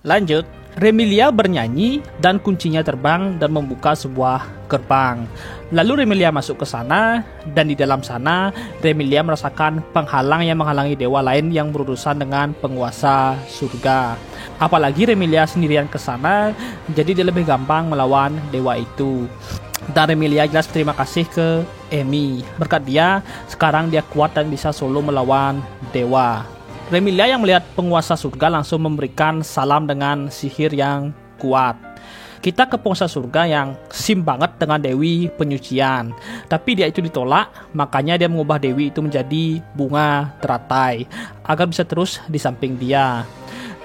Lanjut, Remilia bernyanyi dan kuncinya terbang dan membuka sebuah gerbang. Lalu Remilia masuk ke sana dan di dalam sana Remilia merasakan penghalang yang menghalangi dewa lain yang berurusan dengan penguasa surga. Apalagi Remilia sendirian ke sana, jadi dia lebih gampang melawan dewa itu. Dan Remilia jelas terima kasih ke Amy. Berkat dia, sekarang dia kuat dan bisa solo melawan dewa. Remilia yang melihat penguasa surga langsung memberikan salam dengan sihir yang kuat. Kita ke penguasa surga yang sim banget dengan Dewi Penyucian. Tapi dia itu ditolak, makanya dia mengubah Dewi itu menjadi bunga teratai agar bisa terus di samping dia.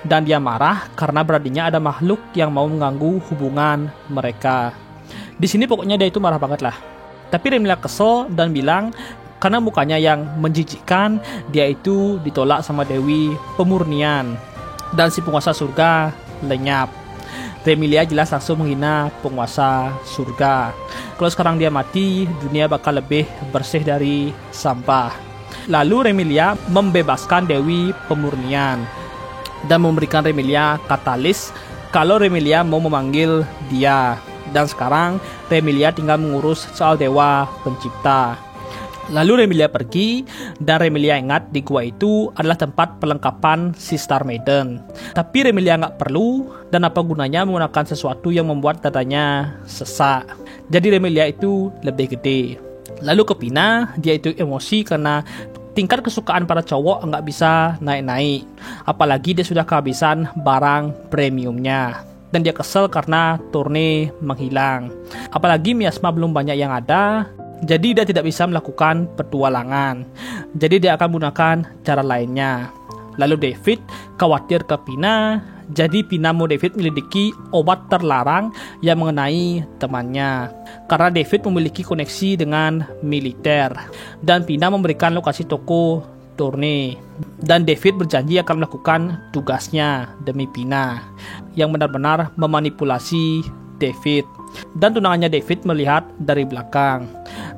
Dan dia marah karena berartinya ada makhluk yang mau mengganggu hubungan mereka. Di sini pokoknya dia itu marah banget lah. Tapi Remilia kesel dan bilang karena mukanya yang menjijikkan, dia itu ditolak sama Dewi Pemurnian. Dan si penguasa surga lenyap. Remilia jelas langsung menghina penguasa surga. Kalau sekarang dia mati, dunia bakal lebih bersih dari sampah. Lalu Remilia membebaskan Dewi Pemurnian dan memberikan Remilia katalis kalau Remilia mau memanggil dia. Dan sekarang Remilia tinggal mengurus soal dewa pencipta. Lalu Remilia pergi dan Remilia ingat di gua itu adalah tempat perlengkapan si Star Maiden. Tapi Remilia nggak perlu dan apa gunanya menggunakan sesuatu yang membuat dadanya sesak. Jadi Remilia itu lebih gede. Lalu ke Pina, dia itu emosi karena tingkat kesukaan para cowok nggak bisa naik-naik. Apalagi dia sudah kehabisan barang premiumnya. Dan dia kesel karena turne menghilang. Apalagi miasma belum banyak yang ada. Jadi dia tidak bisa melakukan petualangan. Jadi dia akan menggunakan cara lainnya. Lalu David khawatir ke Pina. Jadi Pina mau David menyelidiki obat terlarang yang mengenai temannya. Karena David memiliki koneksi dengan militer. Dan Pina memberikan lokasi toko turne. Dan David berjanji akan melakukan tugasnya demi Pina. Yang benar-benar memanipulasi David. Dan tunangannya David melihat dari belakang.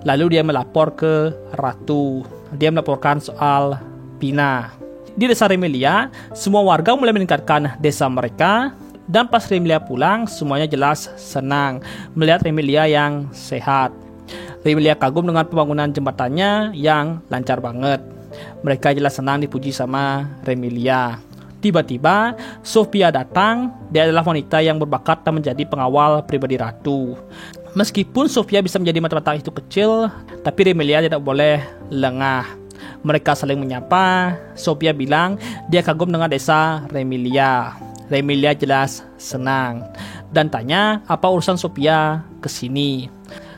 Lalu dia melapor ke Ratu. Dia melaporkan soal Pina. Di desa Remilia, semua warga mulai meningkatkan desa mereka. Dan pas Remilia pulang, semuanya jelas senang melihat Remilia yang sehat. Remilia kagum dengan pembangunan jembatannya yang lancar banget. Mereka jelas senang dipuji sama Remilia. Tiba-tiba, Sophia datang. Dia adalah wanita yang berbakat dan menjadi pengawal pribadi Ratu. Meskipun Sophia bisa menjadi mata-mata itu kecil, tapi Remilia tidak boleh lengah. Mereka saling menyapa. Sophia bilang dia kagum dengan desa Remilia. Remilia jelas senang dan tanya apa urusan Sophia ke sini.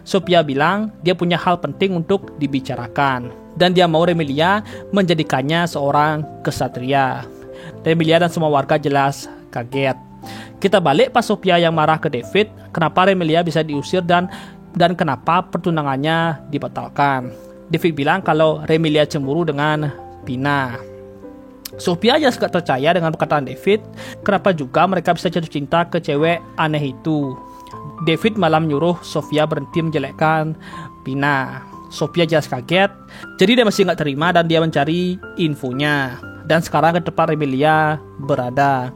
Sophia bilang dia punya hal penting untuk dibicarakan dan dia mau Remilia menjadikannya seorang kesatria. Remilia dan semua warga jelas kaget. Kita balik pas Sophia yang marah ke David, kenapa Remilia bisa diusir dan kenapa pertunangannya dibatalkan. David bilang kalau Remilia cemburu dengan Pina. Sophia jelas gak percaya dengan perkataan David, kenapa juga mereka bisa jatuh cinta ke cewek aneh itu. David malah menyuruh Sophia berhenti menjelekkan Pina. Sophia jelas kaget, jadi dia masih gak terima dan dia mencari infonya. Dan sekarang ke tempat Remilia berada.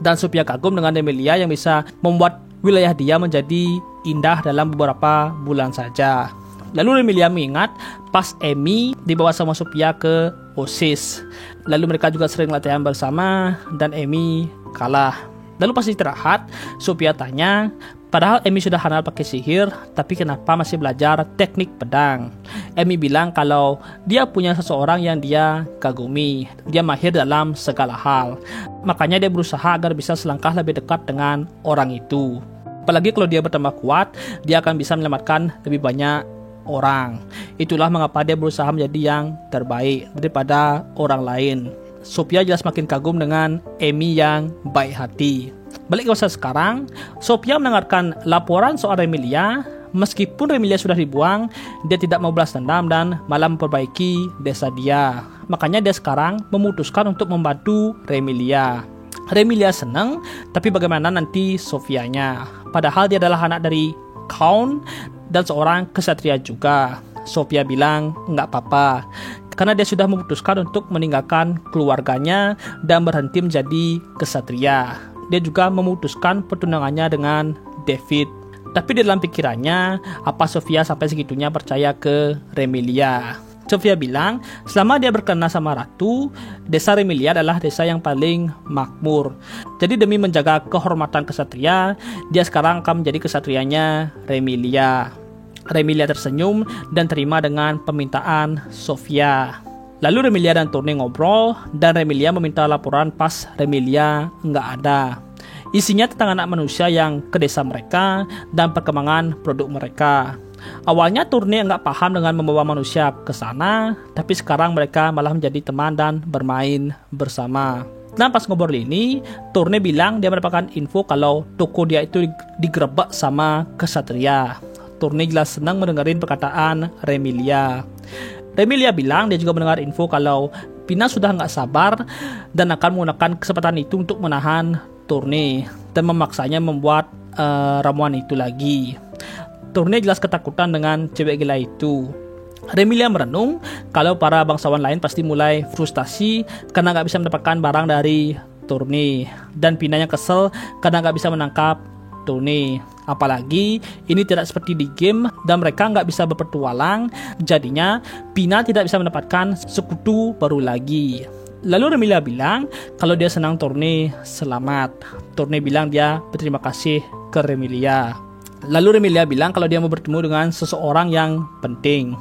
Dan Sophia kagum dengan Remilia yang bisa membuat wilayah dia menjadi indah dalam beberapa bulan saja. Lalu Remilia mengingat pas Amy dibawa sama Sophia ke OSIS. Lalu mereka juga sering latihan bersama dan Amy kalah. Lalu pas istirahat, Sophia tanya, padahal Amy sudah handal pakai sihir, tapi kenapa masih belajar teknik pedang? Amy bilang kalau dia punya seseorang yang dia kagumi. Dia mahir dalam segala hal. Makanya dia berusaha agar bisa selangkah lebih dekat dengan orang itu. Apalagi kalau dia bertambah kuat, dia akan bisa menyelamatkan lebih banyak orang. Itulah mengapa dia berusaha menjadi yang terbaik daripada orang lain. Sophia jelas makin kagum dengan Amy yang baik hati. Balik ke masa sekarang, Sophia mendengarkan laporan soal Remilia. Meskipun Remilia sudah dibuang, dia tidak mau balas dendam dan malah memperbaiki desa dia. Makanya dia sekarang memutuskan untuk membantu Remilia. Remilia senang, tapi bagaimana nanti Sophianya? Padahal dia adalah anak dari Count dan seorang kesatria juga. Sophia bilang nggak apa-apa, karena dia sudah memutuskan untuk meninggalkan keluarganya dan berhenti menjadi kesatria. dia juga memutuskan pertunangannya dengan David. Tapi di dalam pikirannya, apa Sofia sampai segitunya percaya ke Remilia? Sofia bilang, selama dia berkenan sama ratu, desa Remilia adalah desa yang paling makmur. Jadi demi menjaga kehormatan kesatria, dia sekarang akan menjadi kesatrianya Remilia. Remilia tersenyum dan terima dengan permintaan Sofia. Lalu Remilia dan Tourne ngobrol, dan Remilia meminta laporan pas Remilia nggak ada. Isinya tentang anak manusia yang ke desa mereka dan perkembangan produk mereka. Awalnya Tourne nggak paham dengan membawa manusia ke sana, tapi sekarang mereka malah menjadi teman dan bermain bersama. Nah, pas ngobrol ini, Tourne bilang dia mendapatkan info kalau toko dia itu digerebek sama kesatria. Tourne jelas senang mendengarin perkataan Remilia. Remilia bilang dia juga mendengar info kalau Pina sudah nggak sabar dan akan menggunakan kesempatan itu untuk menahan Tourne dan memaksanya membuat ramuan itu lagi. Tourne jelas ketakutan dengan cewek gila itu. Remilia merenung kalau para bangsawan lain pasti mulai frustasi karena nggak bisa mendapatkan barang dari Tourne, dan Pina yang kesel karena nggak bisa menangkap Tourne. Apalagi ini tidak seperti di game dan mereka nggak bisa berpetualang, jadinya Pina tidak bisa mendapatkan sekutu baru lagi. Lalu Remilia bilang kalau dia senang Tourne selamat. Tourne bilang dia berterima kasih ke Remilia. Lalu Remilia bilang kalau dia mau bertemu dengan seseorang yang penting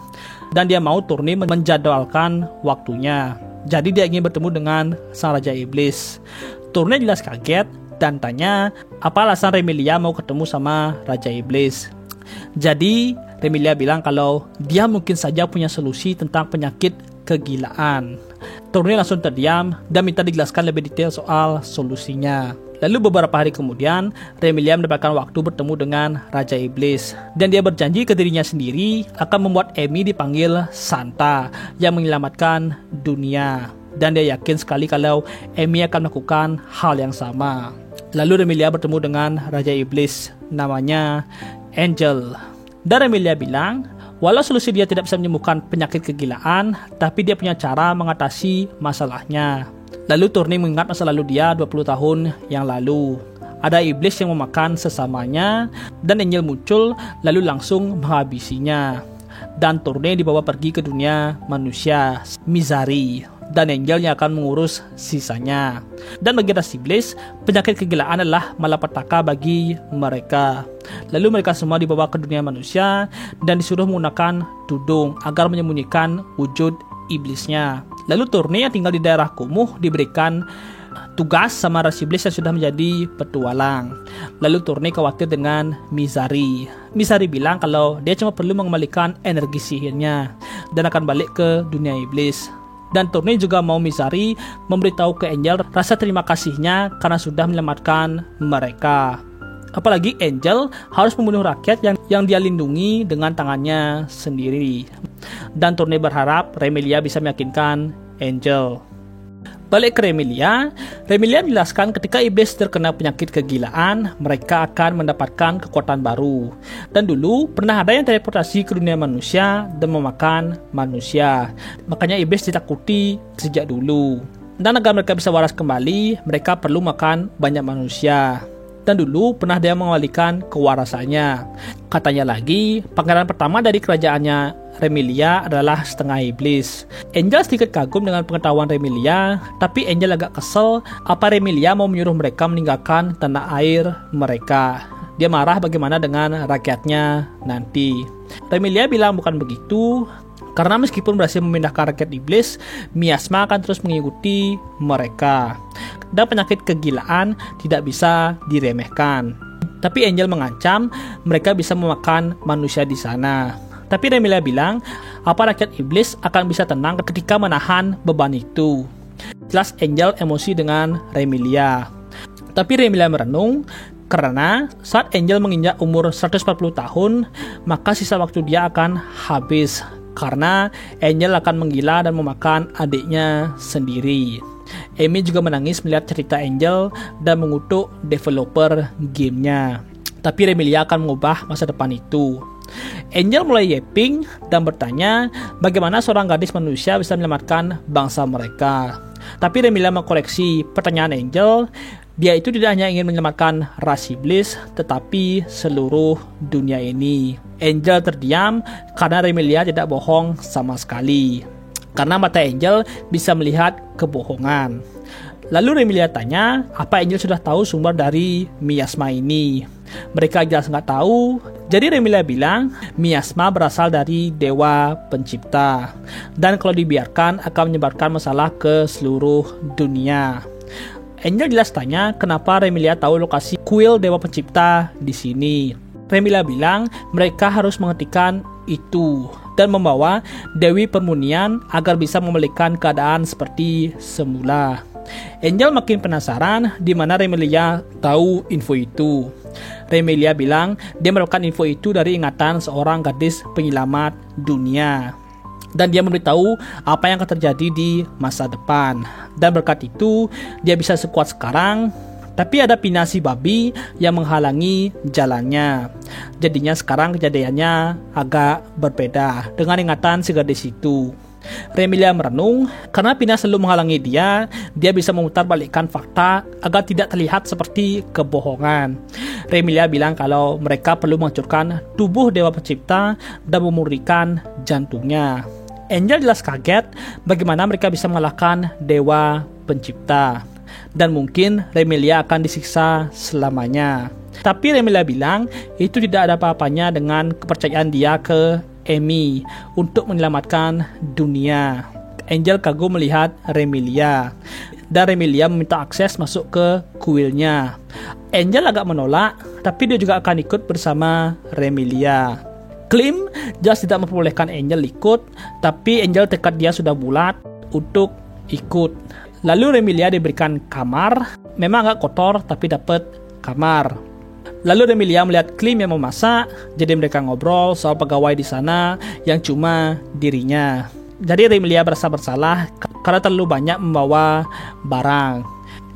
dan dia mau Tourne menjadwalkan waktunya. Jadi dia ingin bertemu dengan sang Raja Iblis. Tourne jelas kaget dan tanya apa alasan Remilia mau ketemu sama Raja Iblis. Jadi Remilia bilang kalau dia mungkin saja punya solusi tentang penyakit kegilaan. Tourne langsung terdiam dan minta dijelaskan lebih detail soal solusinya. Lalu beberapa hari kemudian, Remilia mendapatkan waktu bertemu dengan Raja Iblis. Dan dia berjanji ke dirinya sendiri akan membuat Amy dipanggil Santa yang menyelamatkan dunia. Dan dia yakin sekali kalau Amy akan melakukan hal yang sama. Lalu Remilia bertemu dengan Raja Iblis, namanya Angel. Dan Remilia bilang, walau solusi dia tidak bisa menyembuhkan penyakit kegilaan, tapi dia punya cara mengatasi masalahnya. Lalu Tourne mengingat masa lalu dia 20 tahun yang lalu. Ada iblis yang memakan sesamanya, dan Angel muncul lalu langsung menghabisinya. Dan Tourne dibawa pergi ke dunia manusia, Mizari, dan Angel yang akan mengurus sisanya. Dan bagi ras iblis, penyakit kegilaan adalah malapetaka bagi mereka. Lalu mereka semua dibawa ke dunia manusia dan disuruh menggunakan tudung agar menyembunyikan wujud iblisnya. Lalu Tourne yang tinggal di daerah kumuh diberikan tugas sama ras iblis yang sudah menjadi petualang. Lalu Tourne khawatir dengan Mizari. Mizari bilang kalau dia cuma perlu mengembalikan energi sihirnya dan akan balik ke dunia iblis. Dan Tourne juga mau Mizari memberitahu ke Angel rasa terima kasihnya karena sudah menyelamatkan mereka. Apalagi Angel harus membunuh rakyat yang dia lindungi dengan tangannya sendiri. Dan Tourne berharap Remilia bisa meyakinkan Angel. Balik ke Remilia menjelaskan ketika iblis terkena penyakit kegilaan, mereka akan mendapatkan kekuatan baru. Dan dulu pernah ada yang teleportasi ke dunia manusia dan memakan manusia. Makanya iblis ditakuti sejak dulu. Dan agar mereka bisa waras kembali, mereka perlu makan banyak manusia. Dan dulu pernah dia mengembalikan kewarasannya. Katanya lagi, pangeran pertama dari kerajaannya Remilia adalah setengah iblis. Angel sedikit kagum dengan pengetahuan Remilia, tapi Angel agak kesel apa Remilia mau menyuruh mereka meninggalkan tanah air mereka. Dia marah bagaimana dengan rakyatnya nanti. Remilia bilang bukan begitu, karena meskipun berhasil memindahkan rakyat iblis, miasma akan terus mengikuti mereka. Dan penyakit kegilaan tidak bisa diremehkan. Tapi Angel mengancam mereka bisa memakan manusia di sana. Tapi Remilia bilang, apa rakyat iblis akan bisa tenang ketika menahan beban itu. Jelas Angel emosi dengan Remilia. Tapi Remilia merenung, karena saat Angel menginjak umur 140 tahun, maka sisa waktu dia akan habis. Karena Angel akan menggila dan memakan adiknya sendiri. Amy juga menangis melihat cerita Angel dan mengutuk developer gamenya. Tapi Remilia akan mengubah masa depan itu. Angel mulai yapping dan bertanya bagaimana seorang gadis manusia bisa menyelamatkan bangsa mereka. Tapi Remilia mengkoreksi pertanyaan Angel Dia itu tidak hanya ingin menyelamatkan ras iblis, tetapi seluruh dunia ini. Angel terdiam karena Remilia tidak bohong sama sekali. Karena mata Angel bisa melihat kebohongan. Lalu Remilia tanya, apa Angel sudah tahu sumber dari miasma ini? Mereka jelas nggak tahu. Jadi Remilia bilang, miasma berasal dari dewa pencipta. Dan kalau dibiarkan akan menyebarkan masalah ke seluruh dunia. Angel jelas tanya, kenapa Remilia tahu lokasi kuil dewa pencipta di sini? Remilia bilang, mereka harus menghentikan itu dan membawa Dewi Permunian agar bisa memulihkan keadaan seperti semula. Angel makin penasaran di mana Remilia tahu info itu. Remilia bilang dia mendapatkan info itu dari ingatan seorang gadis penyelamat dunia. Dan dia memberitahu apa yang akan terjadi di masa depan. Dan berkat itu, dia bisa sekuat sekarang. Tapi ada pinasi babi yang menghalangi jalannya. Jadinya sekarang kejadiannya agak berbeda dengan ingatan si gadis itu. Remilia merenung, karena Pinas selalu menghalangi dia bisa memutarbalikkan fakta agar tidak terlihat seperti kebohongan. Remilia bilang kalau mereka perlu menghancurkan tubuh dewa pencipta dan memurnikan jantungnya. Angel jelas kaget bagaimana mereka bisa mengalahkan dewa pencipta. Dan mungkin Remilia akan disiksa selamanya. Tapi Remilia bilang itu tidak ada apa-apanya dengan kepercayaan dia ke Amy untuk menyelamatkan dunia. Angel kagum melihat Remilia. Dan Remilia meminta akses masuk ke kuilnya. Angel agak menolak, tapi dia juga akan ikut bersama Remilia. Klim jelas tidak memperbolehkan Angel ikut, tapi Angel tekad dia sudah bulat untuk ikut. Lalu Remilia diberikan kamar, memang agak kotor tapi dapat kamar. Lalu Remilia melihat Klim yang memasak, jadi mereka ngobrol soal pegawai di sana yang cuma dirinya. Jadi Remilia merasa bersalah karena terlalu banyak membawa barang.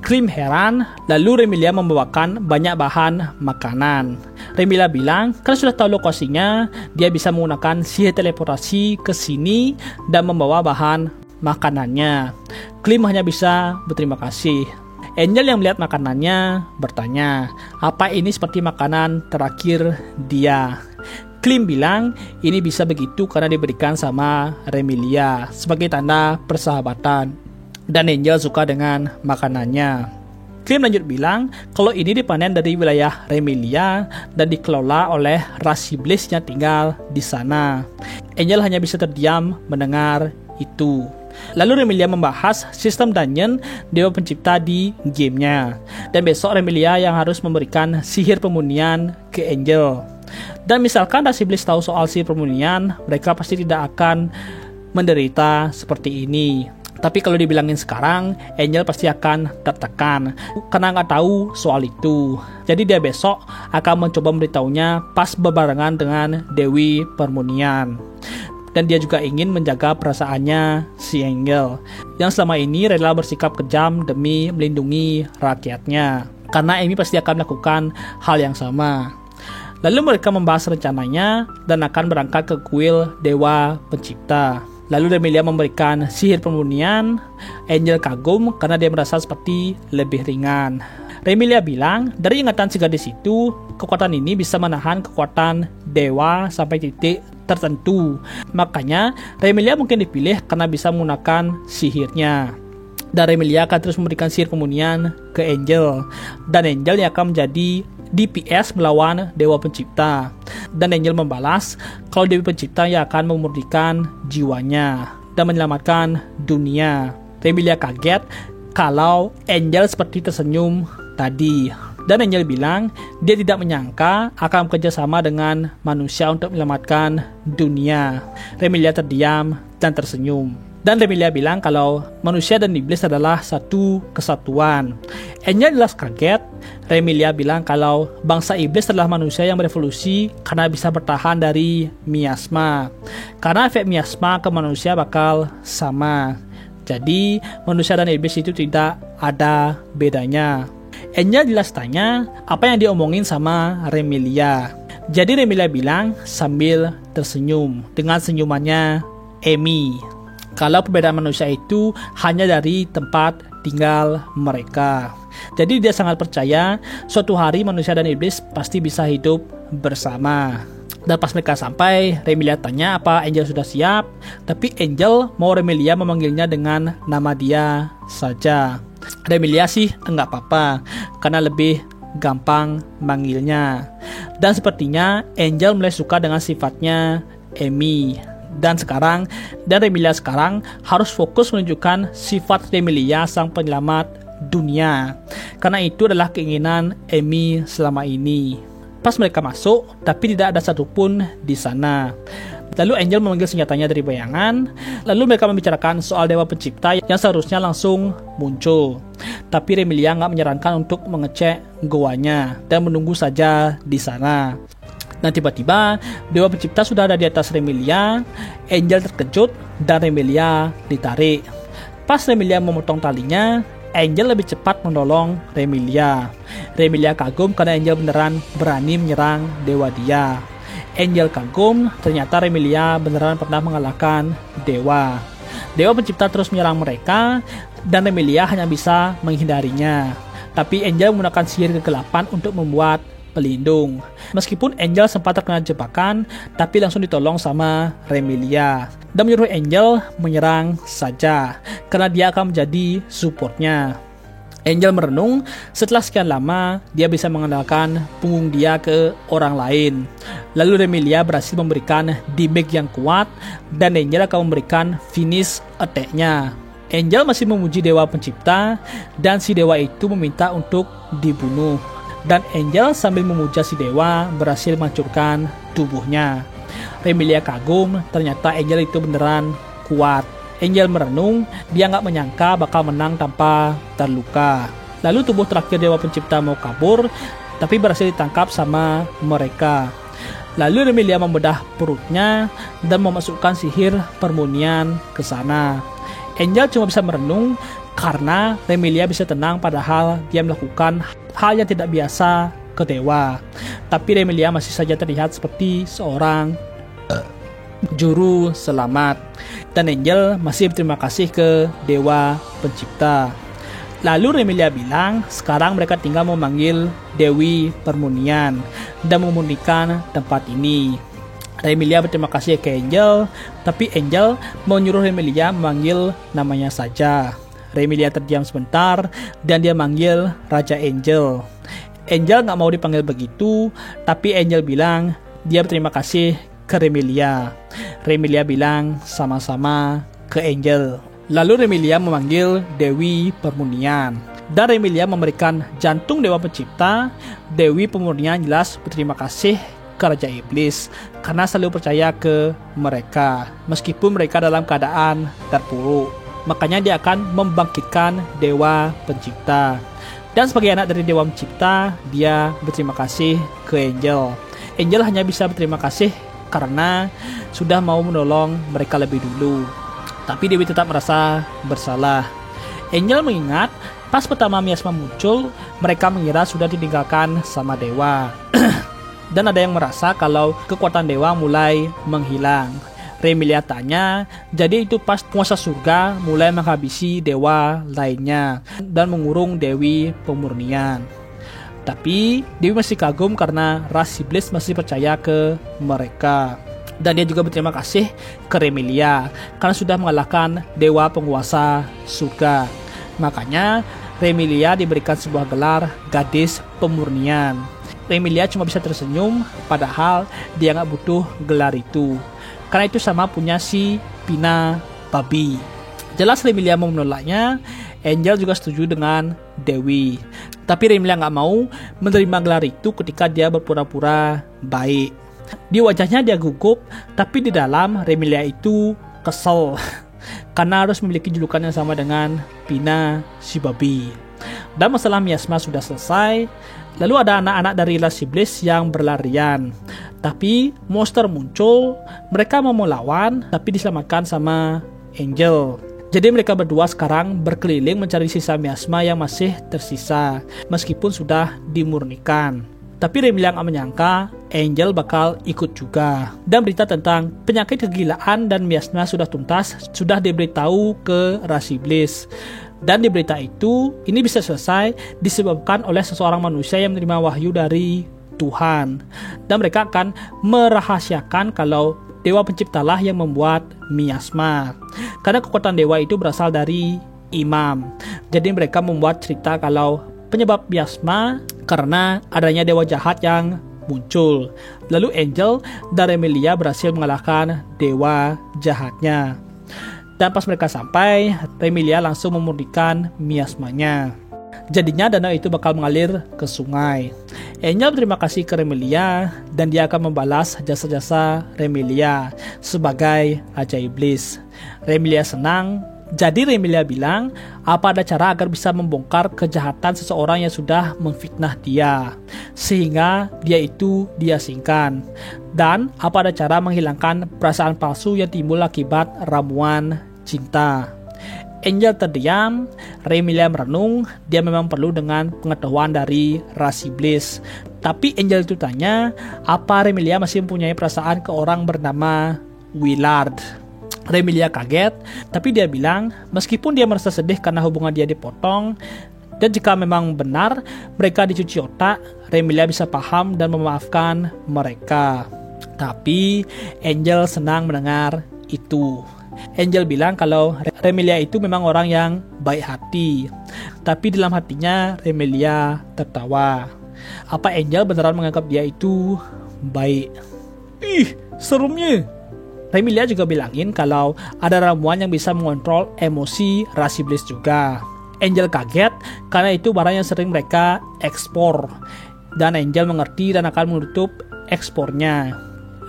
Klim heran, lalu Remilia membawakan banyak bahan makanan. Remilia bilang, kalau sudah tahu lokasinya, dia bisa menggunakan sihir teleportasi ke sini dan membawa bahan makanannya. Klim hanya bisa berterima kasih. Angel yang melihat makanannya bertanya, apa ini seperti makanan terakhir dia? Klim bilang, ini bisa begitu karena diberikan sama Remilia sebagai tanda persahabatan. Dan Angel suka dengan makanannya. Klim lanjut bilang kalau ini dipanen dari wilayah Remilia dan dikelola oleh ras iblis yang tinggal di sana. Angel hanya bisa terdiam mendengar itu. Lalu Remilia membahas sistem dungeon dewa pencipta di gamenya. Dan besok Remilia yang harus memberikan sihir pemunian ke Angel. Dan misalkan ras iblis tahu soal sihir pemunian, mereka pasti tidak akan menderita seperti ini. Tapi kalau dibilangin sekarang, Angel pasti akan tertekan karena nggak tahu soal itu. Jadi dia besok akan mencoba memberitahunya pas berbarengan dengan Dewi Permunian. Dan dia juga ingin menjaga perasaannya si Angel, yang selama ini rela bersikap kejam demi melindungi rakyatnya. Karena Amy pasti akan melakukan hal yang sama. Lalu mereka membahas rencananya dan akan berangkat ke kuil Dewa Pencipta. Lalu Remilia memberikan sihir pemunian. Angel kagum karena dia merasa seperti lebih ringan. Remilia bilang, dari ingatan si gadis itu, kekuatan ini bisa menahan kekuatan dewa sampai titik tertentu. Makanya Remilia mungkin dipilih karena bisa menggunakan sihirnya. Dan Remilia akan terus memberikan sihir pemunian ke Angel. Dan Angel yang akan menjadi DPS melawan Dewa Pencipta. Dan Angel membalas kalau Dewi Pencipta yang akan memurnikan jiwanya dan menyelamatkan dunia. Remilia kaget kalau Angel seperti tersenyum tadi. Dan Angel bilang dia tidak menyangka akan bekerja sama dengan manusia untuk menyelamatkan dunia. Remilia terdiam dan tersenyum. Dan Remilia bilang kalau manusia dan iblis adalah satu kesatuan. Angel jelas kaget. Remilia bilang kalau bangsa iblis adalah manusia yang berevolusi karena bisa bertahan dari miasma. Karena efek miasma ke manusia bakal sama. Jadi manusia dan iblis itu tidak ada bedanya. Angel jelas tanya apa yang diomongin sama Remilia. Jadi Remilia bilang sambil tersenyum dengan senyumannya Amy. Kalau perbedaan manusia itu hanya dari tempat tinggal mereka. Jadi dia sangat percaya suatu hari manusia dan iblis pasti bisa hidup bersama. Dan pas mereka sampai, Remilia tanya apa Angel sudah siap. Tapi Angel mau Remilia memanggilnya dengan nama dia saja. Remilia sih enggak apa-apa, karena lebih gampang manggilnya. Dan sepertinya Angel mulai suka dengan sifatnya Amy. Dan Remilia sekarang harus fokus menunjukkan sifat Remilia sang penyelamat dunia, karena itu adalah keinginan Amy selama ini. Pas mereka masuk, tapi tidak ada satupun di sana. Lalu Angel memanggil senjatanya dari bayangan. Lalu mereka membicarakan soal Dewa Pencipta yang seharusnya langsung muncul. Tapi Remilia nggak menyarankan untuk mengecek goanya dan menunggu saja di sana. Nah tiba-tiba Dewa Pencipta sudah ada di atas Remilia. Angel terkejut dan Remilia ditarik. Pas Remilia memotong talinya, Angel lebih cepat menolong Remilia. Remilia kagum karena Angel beneran berani menyerang dewa dia. Angel kagum, ternyata Remilia beneran pernah mengalahkan dewa. Dewa Pencipta terus menyerang mereka dan Remilia hanya bisa menghindarinya. Tapi Angel menggunakan sihir kegelapan untuk membuat pelindung. Meskipun Angel sempat terkena jebakan, tapi langsung ditolong sama Remilia dan menyuruh Angel menyerang saja karena dia akan menjadi supportnya. Angel merenung, setelah sekian lama dia bisa mengandalkan punggung dia ke orang lain. Lalu Remilia berhasil memberikan damage yang kuat dan Angel akan memberikan finish attack-nya. Angel masih memuji Dewa Pencipta dan si dewa itu meminta untuk dibunuh. Dan Angel sambil memuja si dewa berhasil menghancurkan tubuhnya. Remilia kagum, ternyata Angel itu beneran kuat. Angel merenung, dia nggak menyangka bakal menang tanpa terluka. Lalu tubuh terakhir Dewa Pencipta mau kabur, tapi berhasil ditangkap sama mereka. Lalu Remilia membedah perutnya dan memasukkan sihir permunian ke sana. Angel cuma bisa merenung karena Remilia bisa tenang padahal dia melakukan hal yang tidak biasa ke dewa. Tapi Remilia masih saja terlihat seperti seorang juru selamat. Dan Angel masih berterima kasih ke Dewa Pencipta. Lalu Remilia bilang sekarang mereka tinggal memanggil Dewi Permunian dan memurnikan tempat ini. Remilia berterima kasih ke Angel, tapi Angel menyuruh Remilia memanggil namanya saja. Remilia terdiam sebentar dan dia manggil Raja Angel. Angel gak mau dipanggil begitu, tapi Angel bilang dia berterima kasih ke Remilia. Remilia bilang sama-sama ke Angel. Lalu Remilia memanggil Dewi Permunian. Dan Remilia memberikan jantung Dewa Pencipta. Dewi Permunian jelas berterima kasih ke Raja Iblis karena selalu percaya ke mereka meskipun mereka dalam keadaan terpuruk. Makanya dia akan membangkitkan Dewa Pencipta. Dan sebagai anak dari Dewa Pencipta, dia berterima kasih ke Angel. Angel hanya bisa berterima kasih karena sudah mau menolong mereka lebih dulu. Tapi Dewi tetap merasa bersalah. Angel mengingat pas pertama miasma muncul, mereka mengira sudah ditinggalkan sama dewa. Dan ada yang merasa kalau kekuatan dewa mulai menghilang. Remilia tanya, jadi itu pas penguasa surga mulai menghabisi dewa lainnya dan mengurung Dewi Pemurnian. Tapi Dewi masih kagum karena ras iblis masih percaya ke mereka. Dan dia juga berterima kasih ke Remilia karena sudah mengalahkan dewa penguasa surga. Makanya Remilia diberikan sebuah gelar gadis pemurnian. Remilia cuma bisa tersenyum padahal dia nggak butuh gelar itu. Karena itu sama punya si Pina Babi. Jelas Remilia mau menolaknya. Angel juga setuju dengan Dewi. Tapi Remilia nggak mau menerima gelar itu ketika dia berpura-pura baik. Di wajahnya dia gugup, tapi di dalam Remilia itu kesel karena harus memiliki julukan yang sama dengan Pina si Babi. Dan masalah miasma sudah selesai. Lalu ada anak-anak dari ras iblis yang berlarian. Tapi monster muncul, mereka mau melawan tapi diselamatkan sama Angel. Jadi mereka berdua sekarang berkeliling mencari sisa miasma yang masih tersisa meskipun sudah dimurnikan. Tapi Remilia gak menyangka Angel bakal ikut juga. Dan berita tentang penyakit kegilaan dan miasma sudah tuntas, sudah diberitahu ke ras iblis. Dan di berita itu, ini bisa selesai disebabkan oleh seseorang manusia yang menerima wahyu dari Tuhan. Dan mereka akan merahasiakan kalau dewa penciptalah yang membuat miasma. Karena kekuatan dewa itu berasal dari imam. Jadi mereka membuat cerita kalau penyebab miasma karena adanya dewa jahat yang muncul. Lalu Angel dan Remilia berhasil mengalahkan dewa jahatnya. Dan pas mereka sampai, Remilia langsung memurnikan miasmanya. Jadinya danau itu bakal mengalir ke sungai. Angel berterima kasih ke Remilia dan dia akan membalas jasa-jasa Remilia sebagai Raja Iblis. Remilia senang. Jadi Remilia bilang, apa ada cara agar bisa membongkar kejahatan seseorang yang sudah memfitnah dia, sehingga dia itu diasingkan. Dan apa ada cara menghilangkan perasaan palsu yang timbul akibat ramuan cinta. Angel terdiam, Remilia merenung, dia memang perlu dengan pengetahuan dari ras iblis. Tapi Angel itu tanya, apa Remilia masih mempunyai perasaan ke orang bernama Willard? Remilia kaget, tapi dia bilang meskipun dia merasa sedih karena hubungan dia dipotong, dan jika memang benar mereka dicuci otak, Remilia bisa paham dan memaafkan mereka. Tapi Angel senang mendengar itu. Angel bilang kalau Remilia itu memang orang yang baik hati, tapi dalam hatinya Remilia tertawa. Apa Angel beneran menganggap dia itu baik? Ih, serumnya. Remilia juga bilangin kalau ada ramuan yang bisa mengontrol emosi ras iblis juga. Angel kaget karena itu barang yang sering mereka ekspor. Dan Angel mengerti dan akan menutup ekspornya.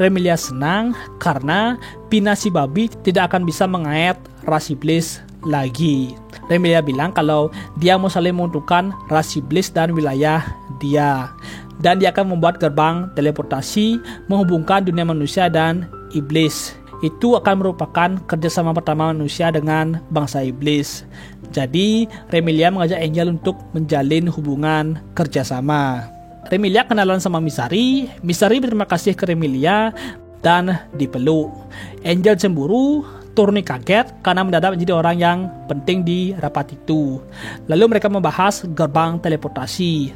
Remilia senang karena Pina si babi tidak akan bisa mengait ras iblis lagi. Remilia bilang kalau dia mau saling menguntungkan ras iblis dan wilayah dia. Dan dia akan membuat gerbang teleportasi menghubungkan dunia manusia dan iblis. Itu akan merupakan kerjasama pertama manusia dengan bangsa iblis. Jadi Remilia mengajak Angel untuk menjalin hubungan kerjasama. Remilia kenalan sama Misari. Misari berterima kasih ke Remilia dan dipeluk. Angel cemburu. Turni kaget karena mendadak menjadi orang yang penting di rapat itu. Lalu mereka membahas gerbang teleportasi.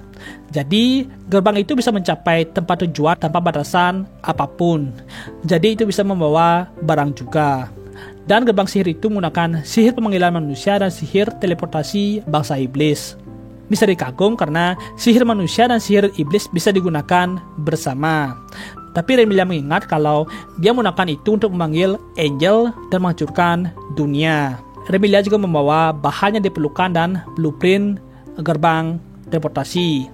Jadi gerbang itu bisa mencapai tempat tujuan tanpa batasan apapun. Jadi itu bisa membawa barang juga. Dan gerbang sihir itu menggunakan sihir pemanggilan manusia dan sihir teleportasi bangsa iblis. Misari kagum karena sihir manusia dan sihir iblis bisa digunakan bersama. Tapi Remilia mengingat kalau dia menggunakan itu untuk memanggil Angel dan menghancurkan dunia. Remilia juga membawa bahan yang diperlukan dan blueprint gerbang teleportasi.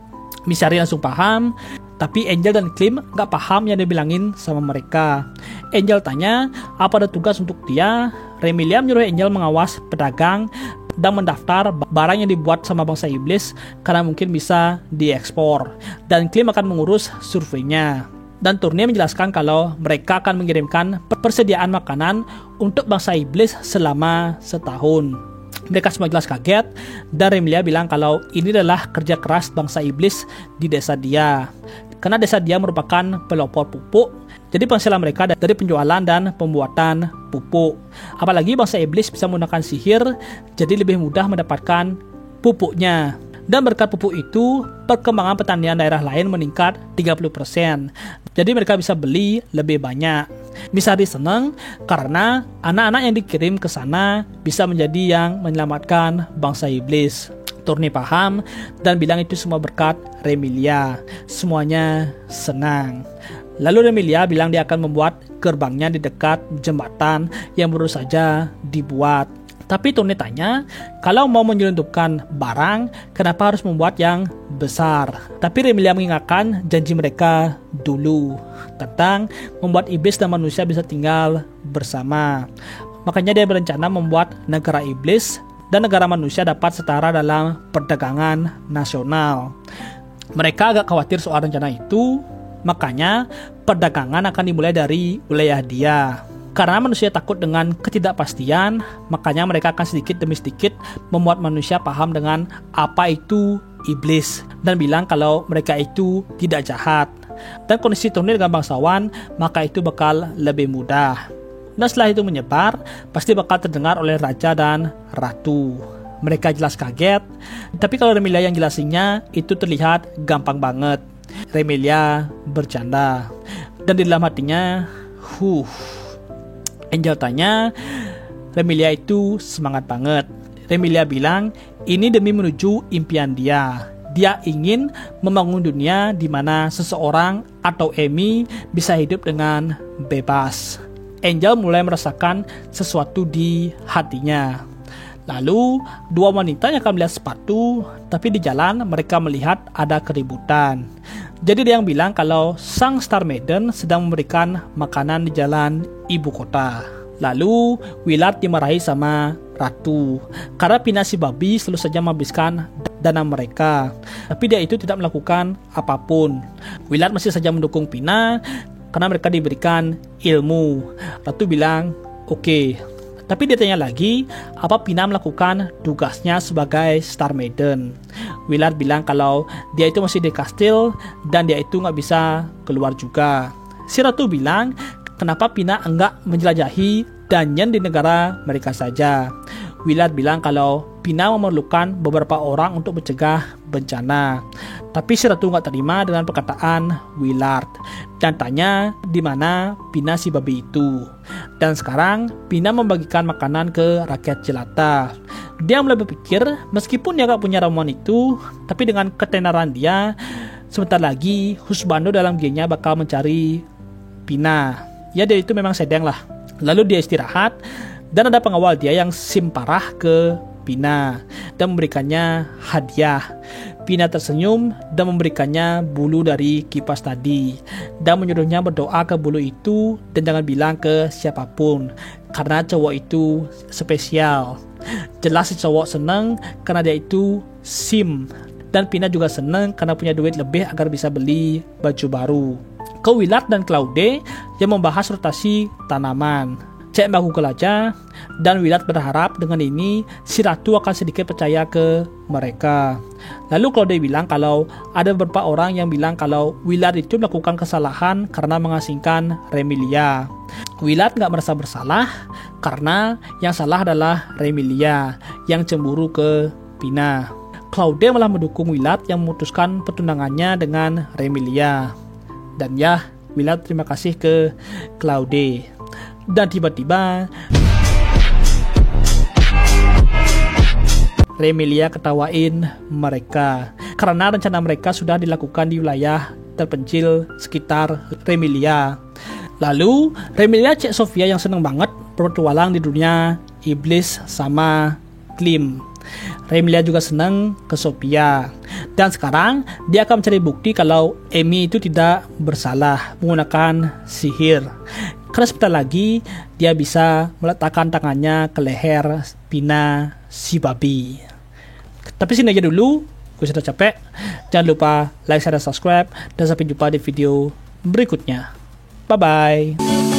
Misari langsung paham, tapi Angel dan Klim gak paham yang dibilangin sama mereka. Angel tanya apa ada tugas untuk dia. Remilia menyuruh Angel mengawas pedagang dan mendaftar barang yang dibuat sama bangsa iblis karena mungkin bisa diekspor. Dan Klim akan mengurus surveinya. Dan Turnia menjelaskan kalau mereka akan mengirimkan persediaan makanan untuk bangsa iblis selama setahun. Mereka semua jelas kaget dan Remilia bilang kalau ini adalah kerja keras bangsa iblis di desa dia. Karena desa dia merupakan pelopor pupuk, jadi penghasilan mereka dari penjualan dan pembuatan pupuk. Apalagi bangsa iblis bisa menggunakan sihir, jadi lebih mudah mendapatkan pupuknya. Dan berkat pupuk itu, perkembangan pertanian daerah lain meningkat 30%. Jadi mereka bisa beli lebih banyak. Misari senang karena anak-anak yang dikirim ke sana bisa menjadi yang menyelamatkan bangsa iblis. Turni paham dan bilang itu semua berkat Remilia. Semuanya senang. Lalu Remilia bilang dia akan membuat gerbangnya di dekat jembatan yang baru saja dibuat. Tapi Turni tanya, kalau mau menyelundupkan barang, kenapa harus membuat yang besar? Tapi Remilia mengingatkan janji mereka dulu tentang membuat iblis dan manusia bisa tinggal bersama. Makanya dia berencana membuat negara iblis dan negara manusia dapat setara dalam perdagangan nasional. Mereka agak khawatir soal rencana itu, makanya perdagangan akan dimulai dari wilayah dia. Karena manusia takut dengan ketidakpastian, makanya mereka akan sedikit demi sedikit membuat manusia paham dengan apa itu iblis dan bilang kalau mereka itu tidak jahat. Dan kondisi Turni dengan bangsawan, maka itu bakal lebih mudah. Dan setelah itu menyebar, pasti bakal terdengar oleh raja dan ratu. Mereka jelas kaget, tapi kalau Remilia yang jelasinnya itu terlihat gampang banget. Remilia bercanda, dan di dalam hatinya, Angel tanya, Remilia itu semangat banget. Remilia bilang, ini demi menuju impian dia. Dia ingin membangun dunia di mana seseorang atau Amy bisa hidup dengan bebas. Angel mulai merasakan sesuatu di hatinya. Lalu, dua wanita yang akan melihat sepatu, tapi di jalan mereka melihat ada keributan. Jadi dia yang bilang kalau sang Star Maiden sedang memberikan makanan di jalan ibu kota. Lalu, Willard dimarahi sama Ratu karena Pina si babi selalu saja menghabiskan dana mereka, tapi dia itu tidak melakukan apapun. Willard masih saja mendukung Pina karena mereka diberikan ilmu. Ratu bilang oke. Tapi dia tanya lagi, apa Pina melakukan tugasnya sebagai Star Maiden? Willard bilang kalau dia itu masih di kastil dan dia itu nggak bisa keluar juga. Si Ratu bilang, kenapa Pina enggak menjelajahi dungeon di negara mereka saja? Willard bilang kalau Pina memerlukan beberapa orang untuk mencegah bencana. Tapi si Ratu nggak terima dengan perkataan Willard dan tanya di mana Pina si babi itu. Dan sekarang Pina membagikan makanan ke rakyat jelata. Dia mulai berpikir meskipun dia nggak punya ramuan itu, tapi dengan ketenaran dia, sebentar lagi Husbando dalam gengnya bakal mencari Pina. Ya dia itu memang sedang lah. Lalu dia istirahat dan ada pengawal dia yang simparah ke Pina dan memberikannya hadiah. Pina tersenyum dan memberikannya bulu dari kipas tadi dan menyuruhnya berdoa ke bulu itu dan jangan bilang ke siapapun karena cowok itu spesial. Jelas si cowok seneng karena dia itu sim, dan Pina juga seneng karena punya duit lebih agar bisa beli baju baru. Ke Willard dan Claude yang membahas rotasi tanaman. Cek Google aja, dan Willard berharap dengan ini si Ratu akan sedikit percaya ke mereka. Lalu Claude bilang kalau ada beberapa orang yang bilang kalau Willard itu melakukan kesalahan karena mengasingkan Remilia. Willard gak merasa bersalah karena yang salah adalah Remilia yang cemburu ke Pina. Claude malah mendukung Willard yang memutuskan pertunangannya dengan Remilia. Dan ya, Willard terima kasih ke Claude. Dan tiba-tiba Remilia ketawain mereka karena rencana mereka sudah dilakukan di wilayah terpencil sekitar Remilia. Lalu Remilia cek Sofia yang seneng banget berpetualang di dunia iblis sama Klim. Remilia juga senang ke Sofia. Dan sekarang dia akan mencari bukti kalau Amy itu tidak bersalah menggunakan sihir. Karena sebentar lagi dia bisa meletakkan tangannya ke leher Pina si babi. Tapi sini aja dulu, gue sudah capek. Jangan lupa like, share, dan subscribe. Dan sampai jumpa di video berikutnya. Bye-bye.